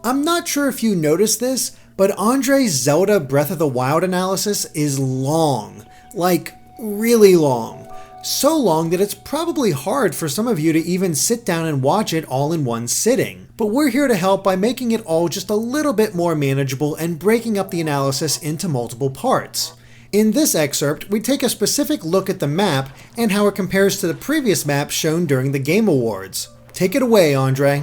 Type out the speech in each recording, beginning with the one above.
I'm not sure if you noticed this, but Andre's Zelda Breath of the Wild analysis is long. Like, really long. So long that it's probably hard for some of you to even sit down and watch it all in one sitting. But we're here to help by making it all just a little bit more manageable and breaking up the analysis into multiple parts. In this excerpt, we take a specific look at the map and how it compares to the previous map shown during the Game Awards. Take it away, Andre.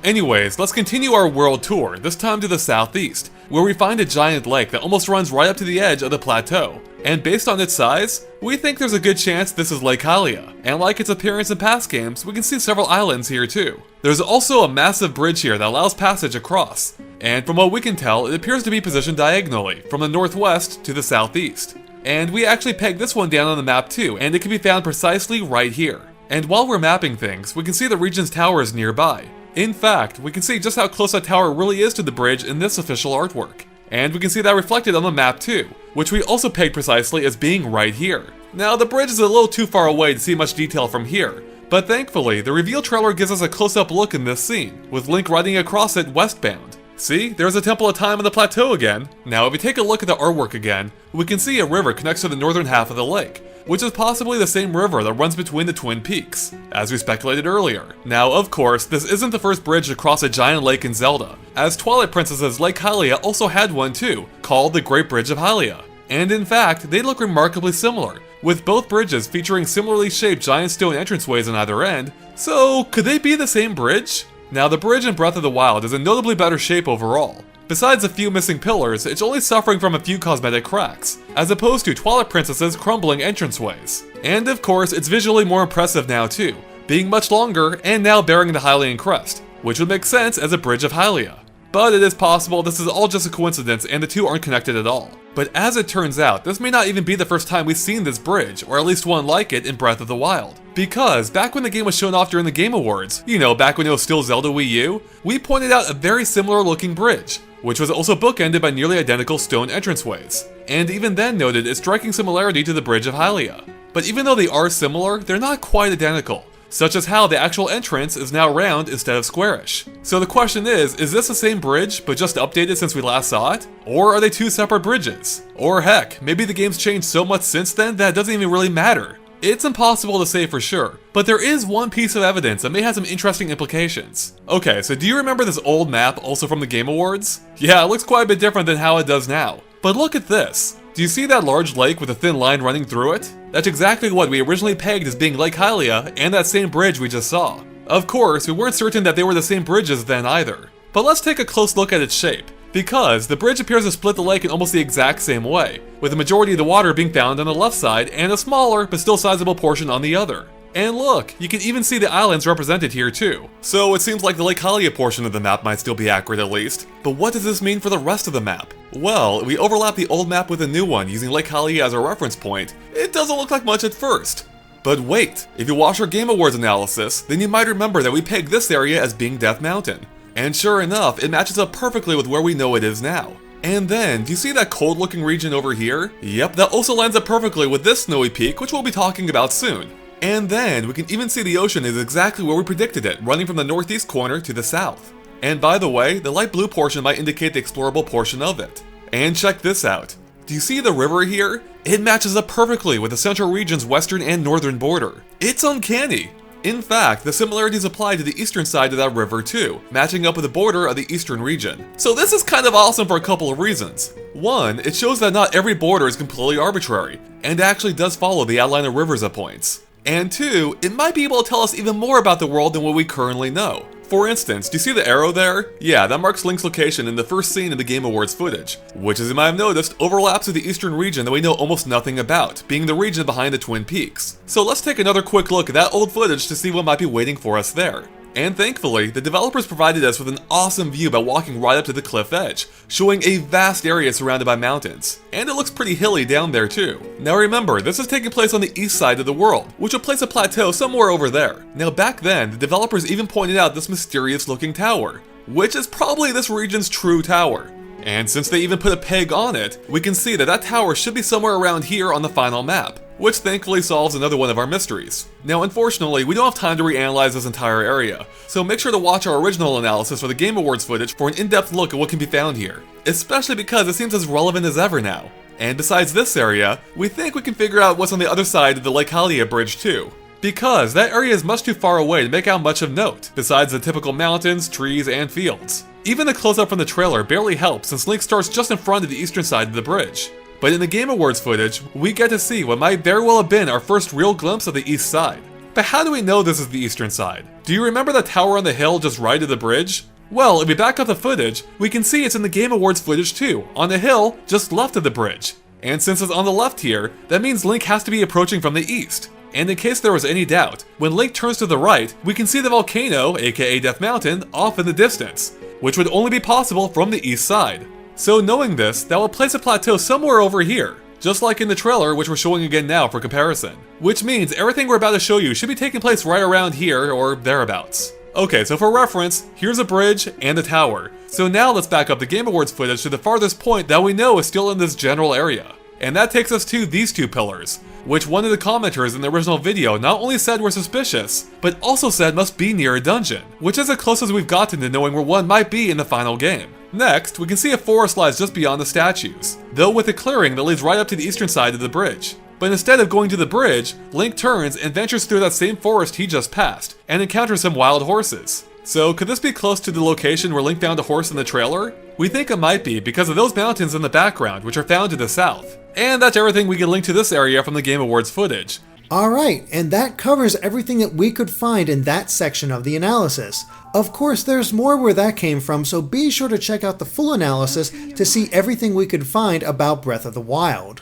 Anyways, let's continue our world tour, this time to the southeast, where we find a giant lake that almost runs right up to the edge of the plateau. And based on its size, we think there's a good chance this is Lake Hylia. And like its appearance in past games, we can see several islands here too. There's also a massive bridge here that allows passage across. And from what we can tell, it appears to be positioned diagonally, from the northwest to the southeast. And we actually pegged this one down on the map too, and it can be found precisely right here. And while we're mapping things, we can see the region's towers nearby. In fact, we can see just how close that tower really is to the bridge in this official artwork. And we can see that reflected on the map too, which we also pegged precisely as being right here. Now, the bridge is a little too far away to see much detail from here, but thankfully, the reveal trailer gives us a close-up look in this scene, with Link riding across it westbound. See, there's a Temple of Time on the plateau again. Now, if we take a look at the artwork again, we can see a river connects to the northern half of the lake, which is possibly the same river that runs between the Twin Peaks, as we speculated earlier. Now, of course, this isn't the first bridge to cross a giant lake in Zelda, as Twilight Princess's Lake Hylia also had one too, called the Great Bridge of Hylia. And in fact, they look remarkably similar, with both bridges featuring similarly shaped giant stone entranceways on either end. So, could they be the same bridge? Now, the bridge in Breath of the Wild is in notably better shape overall. Besides a few missing pillars, it's only suffering from a few cosmetic cracks, as opposed to Twilight Princess's crumbling entranceways. And of course, it's visually more impressive now too, being much longer and now bearing the Hylian crest, which would make sense as a Bridge of Hylia. But it is possible this is all just a coincidence and the two aren't connected at all. But as it turns out, this may not even be the first time we've seen this bridge, or at least one like it in Breath of the Wild. Because back when the game was shown off during the Game Awards, you know, back when it was still Zelda Wii U, we pointed out a very similar looking bridge, which was also bookended by nearly identical stone entranceways, and even then noted its striking similarity to the Bridge of Hylia. But even though they are similar, they're not quite identical, such as how the actual entrance is now round instead of squarish. So the question is this the same bridge, but just updated since we last saw it? Or are they two separate bridges? Or heck, maybe the game's changed so much since then that it doesn't even really matter. It's impossible to say for sure, but there is one piece of evidence that may have some interesting implications. Okay, so do you remember this old map also from the Game Awards? Yeah, it looks quite a bit different than how it does now. But look at this. Do you see that large lake with a thin line running through it? That's exactly what we originally pegged as being Lake Hylia and that same bridge we just saw. Of course, we weren't certain that they were the same bridges then either. But let's take a close look at its shape, because the bridge appears to split the lake in almost the exact same way, with the majority of the water being found on the left side and a smaller but still sizable portion on the other. And look, you can even see the islands represented here too. So it seems like the Lake Hylia portion of the map might still be accurate at least. But what does this mean for the rest of the map? Well, we overlap the old map with a new one using Lake Hylia as a reference point. It doesn't look like much at first. But wait, if you watch our Game Awards analysis, then you might remember that we pegged this area as being Death Mountain. And sure enough, it matches up perfectly with where we know it is now. And then, do you see that cold looking region over here? Yep, that also lines up perfectly with this snowy peak, which we'll be talking about soon. And then, we can even see the ocean is exactly where we predicted it, running from the northeast corner to the south. And by the way, the light blue portion might indicate the explorable portion of it. And check this out. Do you see the river here? It matches up perfectly with the central region's western and northern border. It's uncanny! In fact, the similarities apply to the eastern side of that river too, matching up with the border of the eastern region. So this is kind of awesome for a couple of reasons. One, it shows that not every border is completely arbitrary, and actually does follow the outline of rivers at points. And two, it might be able to tell us even more about the world than what we currently know. For instance, do you see the arrow there? Yeah, that marks Link's location in the first scene in the Game Awards footage, which as you might have noticed, overlaps with the eastern region that we know almost nothing about, being the region behind the Twin Peaks. So let's take another quick look at that old footage to see what might be waiting for us there. And thankfully, the developers provided us with an awesome view by walking right up to the cliff edge, showing a vast area surrounded by mountains. And it looks pretty hilly down there too. Now remember, this is taking place on the east side of the world, which will place a plateau somewhere over there. Now back then, the developers even pointed out this mysterious looking tower, which is probably this region's true tower. And since they even put a peg on it, we can see that that tower should be somewhere around here on the final map. which thankfully solves another one of our mysteries. Now unfortunately, we don't have time to reanalyze this entire area, so make sure to watch our original analysis for the Game Awards footage for an in-depth look at what can be found here, especially because it seems as relevant as ever now. And besides this area, we think we can figure out what's on the other side of the Lake Hylia bridge too, because that area is much too far away to make out much of note, besides the typical mountains, trees, and fields. Even the close-up from the trailer barely helps since Link starts just in front of the eastern side of the bridge. But in the Game Awards footage, we get to see what might very well have been our first real glimpse of the east side. But how do we know this is the eastern side? Do you remember the tower on the hill just right of the bridge? Well, if we back up the footage, we can see it's in the Game Awards footage too, on the hill just left of the bridge. And since it's on the left here, that means Link has to be approaching from the east. And in case there was any doubt, when Link turns to the right, we can see the volcano, aka Death Mountain, off in the distance, which would only be possible from the east side. So knowing this, that will place a plateau somewhere over here, just like in the trailer, which we're showing again now for comparison. Which means everything we're about to show you should be taking place right around here, or thereabouts. Okay, so for reference, here's a bridge and a tower. So now let's back up the Game Awards footage to the farthest point that we know is still in this general area. And that takes us to these two pillars, which one of the commenters in the original video not only said were suspicious, but also said must be near a dungeon, which is as close as we've gotten to knowing where one might be in the final game. Next, we can see a forest lies just beyond the statues, though with a clearing that leads right up to the eastern side of the bridge. But instead of going to the bridge, Link turns and ventures through that same forest he just passed, and encounters some wild horses. So could this be close to the location where Link found a horse in the trailer? We think it might be because of those mountains in the background, which are found to the south. And that's everything we can link to this area from the Game Awards footage. Alright, and that covers everything that we could find in that section of the analysis. Of course, there's more where that came from, so be sure to check out the full analysis to see everything we could find about Breath of the Wild.